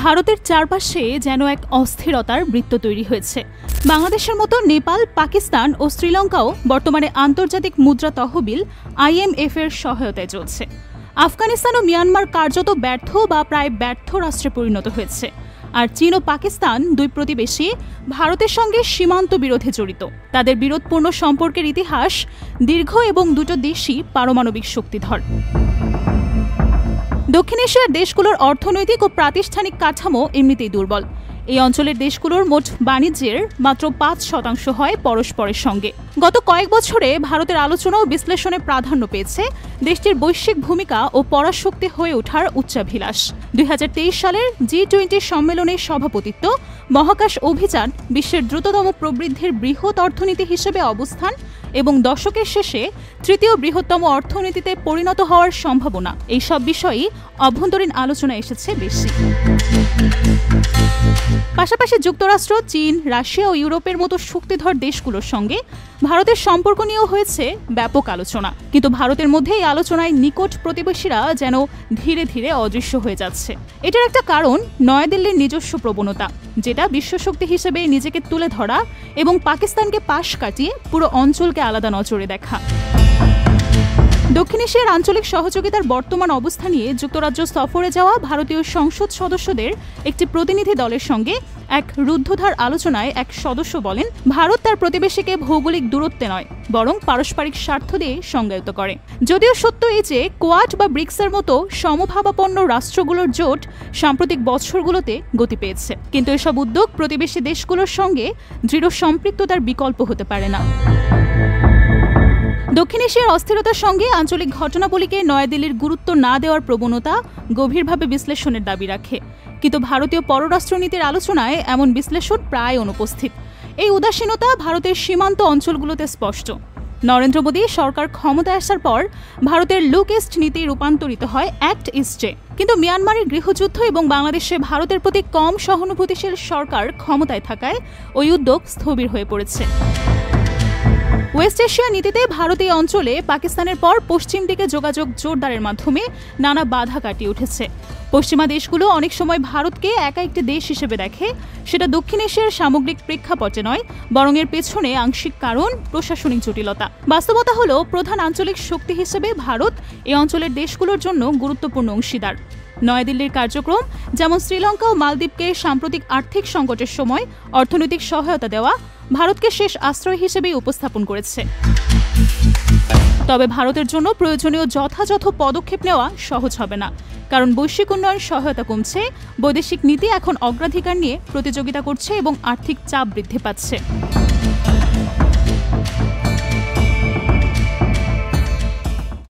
ভারতের চারপাশে যেন এক অস্থিরতার বৃত্ত তৈরি হয়েছে। বাংলাদেশের মতো নেপাল, পাকিস্তান ও শ্রীলঙ্কাও বর্তমানে আন্তর্জাতিক মুদ্রা তহবিল IMF এর সহায়তায় চলছে। আফগানিস্তান ও মিয়ানমার কার্যত ব্যর্থ বা প্রায় ব্যর্থ রাষ্ট্রে পরিণত হয়েছে। আর চীন ও পাকিস্তান দুই প্রতিবেশী ভারতের সঙ্গে সীমান্ত বিরোধে জড়িত। তাদের বিরোধপূর্ণ সম্পর্কের ইতিহাস দীর্ঘ এবং দুটো দেশই পারমাণবিক শক্তিধর। দক্ষিণ এশিয়ার দেশগুলোর অর্থনৈতিক ও প্রাতিষ্ঠানিক কাঠামো এমনিতেই দুর্বল। এই অঞ্চলের দেশগুলোর মোট বাণিজ্যের মাত্র ৫% হয় পরস্পরের সঙ্গে। গত কয়েক বছরে ভারতের আলোচনা ও বিশ্লেষণে প্রাধান্য পেয়েছে দেশটির বৈশ্বিক ভূমিকা ও পরাশক্তি হয়ে ওঠার উচ্চাভিলাষ। ২০২৩ সালের G20 সম্মেলনের সভাপতিত্ব, মহাকাশ অভিযান, বিশ্বের দ্রুততম প্রবৃদ্ধির বৃহৎ অর্থনীতি হিসেবে অবস্থান এবং দশকের শেষে তৃতীয় বৃহত্তম অর্থনীতিতে পরিণত হওয়ার সম্ভাবনা, এইসব বিষয়ই অভ্যন্তরীণ আলোচনা এসেছে বেশি। পাশাপাশি যুক্তরাষ্ট্র, চীন, রাশিয়া ও ইউরোপের মতো শক্তিধর দেশগুলোর সঙ্গে ভারতের সম্পর্ক নিয়েও হয়েছে ব্যাপক আলোচনা। কিন্তু ভারতের মধ্যে এই আলোচনায় নিকট প্রতিবেশীরা যেন ধীরে ধীরে অদৃশ্য হয়ে যাচ্ছে। এটার একটা কারণ নয়াদিল্লির নিজস্ব প্রবণতা, যেটা বিশ্বশক্তি হিসেবে নিজেকে তুলে ধরা এবং পাকিস্তানকে পাশ কাটিয়ে পুরো অঞ্চলকে আলাদা নজরে দেখা। দক্ষিণ এশিয়ার আঞ্চলিক সহযোগিতার বর্তমান অবস্থা নিয়ে যুক্তরাজ্য সফরে যাওয়া ভারতীয় সংসদ সদস্যদের একটি প্রতিনিধি দলের সঙ্গে এক রুদ্ধদ্বার আলোচনায় এক সদস্য বলেন, ভারত তার প্রতিবেশীকে ভৌগোলিক দূরত্বে নয় বরং পারস্পরিক স্বার্থ দিয়ে সংজ্ঞায়িত করে। যদিও সত্য এই যে কোয়াড বা ব্রিক্সের মতো সমভাবাপন্ন রাষ্ট্রগুলোর জোট সাম্প্রতিক বছরগুলোতে গতি পেয়েছে, কিন্তু এসব উদ্যোগ প্রতিবেশী দেশগুলোর সঙ্গে দৃঢ় সম্পৃক্ততার বিকল্প হতে পারে না। দক্ষিণ এশিয়ার অস্থিরতার সঙ্গে আঞ্চলিক ঘটনাবলীকে নয়াদিল্লির গুরুত্ব না দেওয়ার প্রবণতা গভীরভাবে বিশ্লেষণের দাবি রাখে। কিন্তু ভারতীয় পররাষ্ট্রনীতির আলোচনায় এমন বিশ্লেষণ প্রায় অনুপস্থিত। এই উদাসীনতা ভারতের সীমান্ত অঞ্চলগুলোতে স্পষ্ট। নরেন্দ্র মোদী সরকার ক্ষমতায় আসার পর ভারতের লুক ইস্ট নীতি রূপান্তরিত হয় অ্যাক্ট ইস্টে। কিন্তু মিয়ানমারের গৃহযুদ্ধ এবং বাংলাদেশে ভারতের প্রতি কম সহানুভূতিশীল সরকার ক্ষমতায় থাকায় ওই উদ্যোগ স্থবির হয়ে পড়েছে। ওয়েস্ট এশিয়া নীতিতে ভারত এই অঞ্চলে পাকিস্তানের পর পশ্চিম দিকে যোগাযোগ জোরদারের মাধ্যমে নানা বাধা কাটিয়ে উঠেছে। পশ্চিমা দেশগুলো অনেক সময় ভারতকে একা একটি দেশ হিসেবে দেখে। সেটা দক্ষিণ এশিয়ার সামগ্রিক প্রেক্ষাপটে নয়, বরং এর পেছনে আংশিক কারণ প্রশাসনিক জটিলতা। বাস্তবতা হলো, প্রধান আঞ্চলিক শক্তি হিসেবে ভারত এই অঞ্চলের দেশগুলোর জন্য গুরুত্বপূর্ণ অংশীদার। নয়াদিল্লির কার্যক্রম যেমন শ্রীলঙ্কা ও মালদ্বীপকে সাম্প্রতিক আর্থিক সংকটের সময় অর্থনৈতিক সহায়তা দেওয়া ভারতকে শেষ আশ্রয় হিসেবেই উপস্থাপন করেছে। তবে ভারতের জন্য প্রয়োজনীয় যথাযথ পদক্ষেপ নেওয়া সহজ হবে না, কারণ বৈশ্বিক উন্নয়ন সহায়তা কমছে, বৈদেশিক নীতি এখন অগ্রাধিকার নিয়ে প্রতিযোগিতা করছে এবং আর্থিক চাপ বৃদ্ধি পাচ্ছে।